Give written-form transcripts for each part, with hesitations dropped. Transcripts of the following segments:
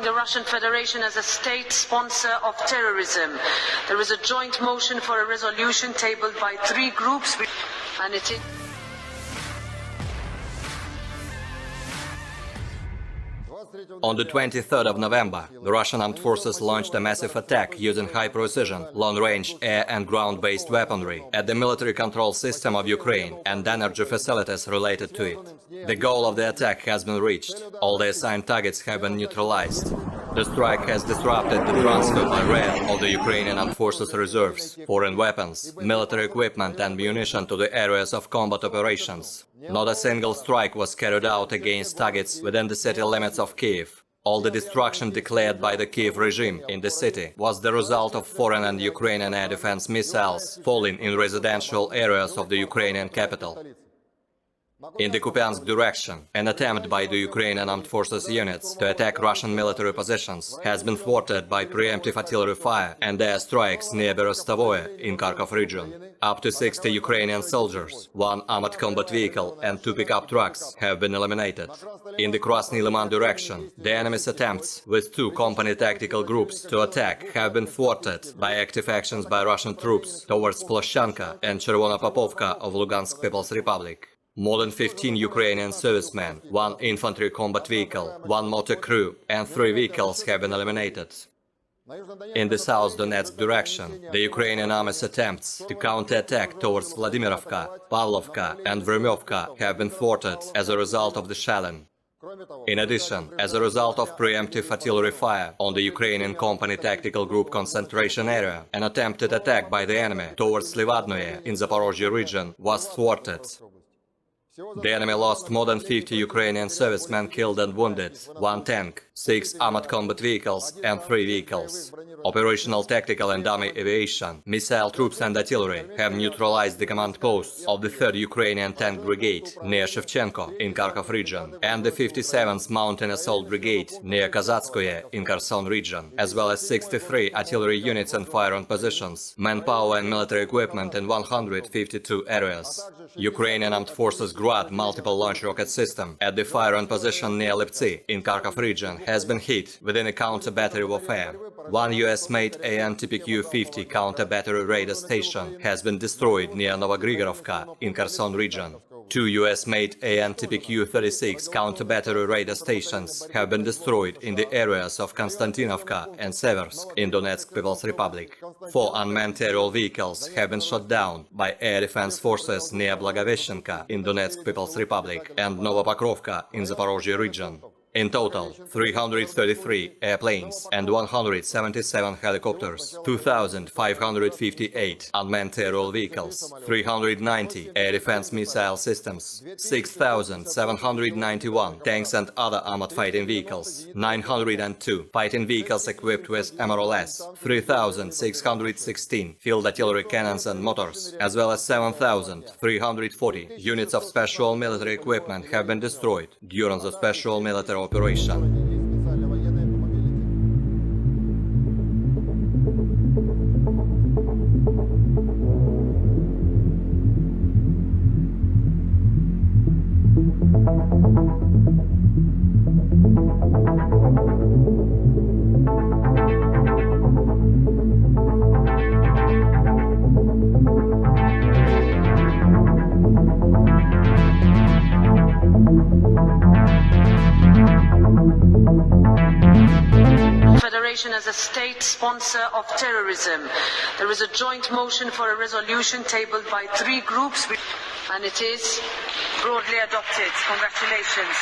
The Russian Federation as a state sponsor of terrorism. There is a joint motion for a resolution tabled by 3 groups, and it is... On the 23rd of November, the Russian armed forces launched a massive attack using high-precision, long-range air and ground-based weaponry at the military control system of Ukraine and energy facilities related to it. The goal of the attack has been reached. All the assigned targets have been neutralized. The strike has disrupted the transfer by rail of the Ukrainian armed forces reserves, foreign weapons, military equipment and munition to the areas of combat operations. Not a single strike was carried out against targets within the city limits of Kiev. All the destruction declared by the Kiev regime in the city was the result of foreign and Ukrainian air defense missiles falling in residential areas of the Ukrainian capital. In the Kupiansk direction, an attempt by the Ukrainian armed forces units to attack Russian military positions has been thwarted by preemptive artillery fire and air strikes near Berestovoye in Kharkov region. Up to 60 Ukrainian soldiers, 1 armored combat vehicle and 2 pickup trucks have been eliminated. In the Krasny Liman direction, the enemy's attempts with 2 company tactical groups to attack have been thwarted by active actions by Russian troops towards Ploshchanka and Chervona Popovka of Lugansk People's Republic. More than 15 Ukrainian servicemen, 1 infantry combat vehicle, 1 motor crew and 3 vehicles have been eliminated. In the South Donetsk direction, the Ukrainian army's attempts to counterattack towards Vladimirovka, Pavlovka and Vremyovka have been thwarted as a result of the shelling. In addition, as a result of preemptive artillery fire on the Ukrainian company tactical group concentration area, an attempted attack by the enemy towards Livadnoye in Zaporozhye region was thwarted. The enemy lost more than 50 Ukrainian servicemen killed and wounded, 1 tank, 6 armored combat vehicles and 3 vehicles. Operational tactical and army aviation, missile troops and artillery have neutralized the command posts of the 3rd Ukrainian Tank Brigade near Shevchenko in Kharkov region and the 57th Mountain Assault Brigade near Kazatskoye in Kherson region, as well as 63 artillery units and firing positions, manpower and military equipment in 152 areas. Ukrainian armed forces Grad multiple launch rocket system at the firing position near Liptsi in Kharkov region has been hit within a counter-battery warfare. 1 US-made AN-TPQ-50 counter-battery radar station has been destroyed near Novogrigorovka in Kherson region. 2 US-made AN-TPQ-36 counter-battery radar stations have been destroyed in the areas of Konstantinovka and Seversk in Donetsk People's Republic. 4 unmanned aerial vehicles have been shot down by air defense forces near Blagoveshchenka in Donetsk People's Republic and Novopokrovka in Zaporozhye region. In total, 333 airplanes and 177 helicopters, 2,558 unmanned aerial vehicles, 390 air defense missile systems, 6,791 tanks and other armored fighting vehicles, 902 fighting vehicles equipped with MRLS, 3,616 field artillery cannons and motors, as well as 7,340 units of special military equipment have been destroyed during the special military operation. As a state sponsor of terrorism. There is a joint motion for a resolution tabled by 3 groups, and it is broadly adopted. Congratulations.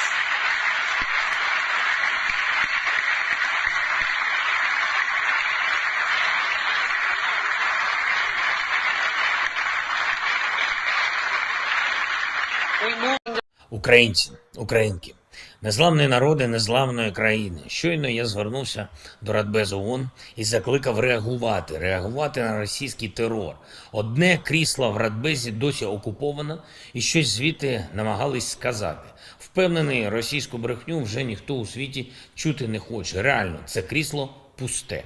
Українці, українки, незламні народи незламної країни. Щойно я звернувся до Радбезу ООН і закликав реагувати на російський терор. Одне крісло в Радбезі досі окуповано і щось звідти намагались сказати. Впевнений, російську брехню вже ніхто у світі чути не хоче. Реально, це крісло пусте.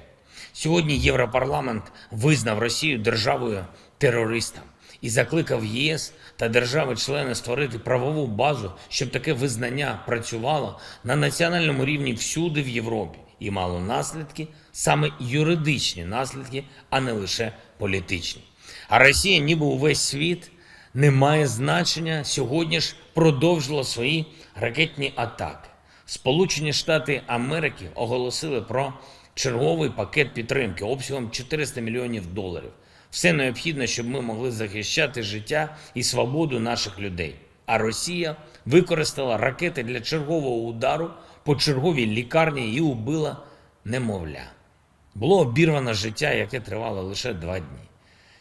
Сьогодні Європарламент визнав Росію державою-терористом і закликав ЄС та держави-члени створити правову базу, щоб таке визнання працювало на національному рівні всюди в Європі. і мало наслідки, саме юридичні наслідки, а не лише політичні. А Росія, ніби увесь світ, не має значення, сьогодні ж продовжила свої ракетні атаки. Сполучені Штати Америки оголосили про черговий пакет підтримки обсягом $400 мільйонів. Все необхідне, щоб ми могли захищати життя і свободу наших людей. А Росія використала ракети для чергового удару по черговій лікарні і убила немовля. Було обірвано життя, яке тривало лише 2 дні.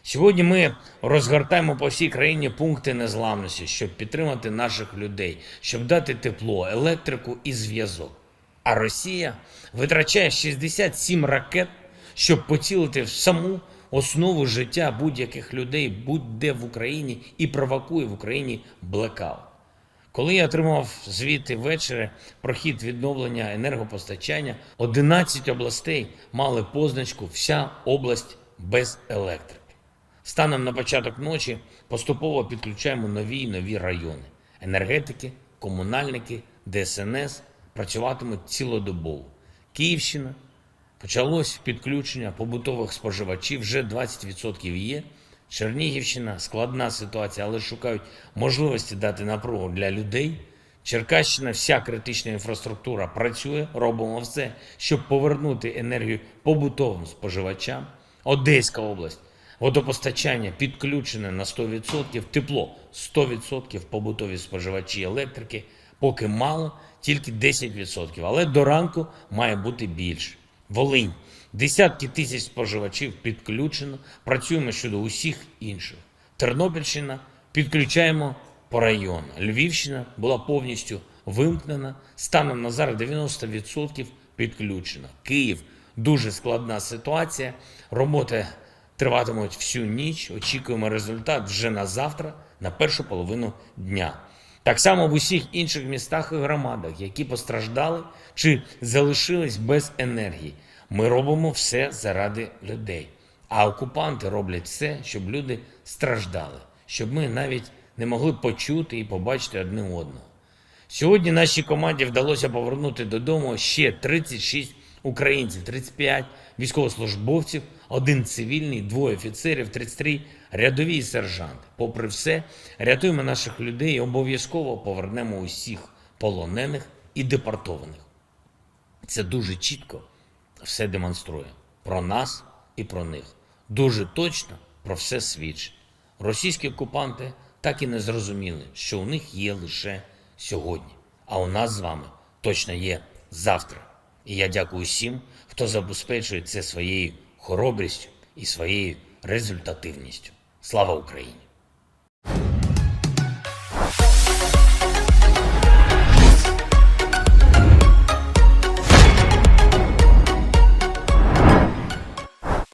Сьогодні ми розгортаємо по всій країні пункти незламності, щоб підтримати наших людей, щоб дати тепло, електрику і зв'язок. А Росія витрачає 67 ракет, щоб поцілити в саму основу життя будь-яких людей, будь-де в Україні, і провокує в Україні блекаут. Коли я отримав звіти ввечері про хід відновлення енергопостачання, 11 областей мали позначку «Вся область без електрики». Станом на початок ночі поступово підключаємо нові і нові райони. Енергетики, комунальники, ДСНС працюватимуть цілодобово. Київщина. Почалось підключення побутових споживачів, вже 20% є. Чернігівщина – складна ситуація, але шукають можливості дати напругу для людей. Черкащина – вся критична інфраструктура працює, робимо все, щоб повернути енергію побутовим споживачам. Одеська область. Водопостачання підключене на 100%, тепло 100%, побутові споживачі електрики. Поки мало, тільки 10%, але до ранку має бути більше. Волинь. Десятки тисяч споживачів підключено, працюємо щодо усіх інших. Тернопільщина підключаємо по району. Львівщина була повністю вимкнена, станом на зараз 90% підключено. Київ – дуже складна ситуація, роботи триватимуть всю ніч, очікуємо результат вже на завтра, на першу половину дня. Так само в усіх інших містах і громадах, які постраждали чи залишились без енергії. Ми робимо все заради людей. А окупанти роблять все, щоб люди страждали, щоб ми навіть не могли почути і побачити одне одного. Сьогодні нашій команді вдалося повернути додому ще 36 українців, 35 військовослужбовців, 1 цивільний, 2 офіцерів, 33 рядові і сержанти. Попри все, рятуємо наших людей і обов'язково повернемо усіх полонених і депортованих. Це дуже чітко все демонструє про нас і про них. Дуже точно про все свідчить. Російські окупанти так і не зрозуміли, що у них є лише сьогодні, а у нас з вами точно є завтра. І я дякую всім, хто забезпечує це своєю хоробрістю і своєю результативністю. Слава Україні!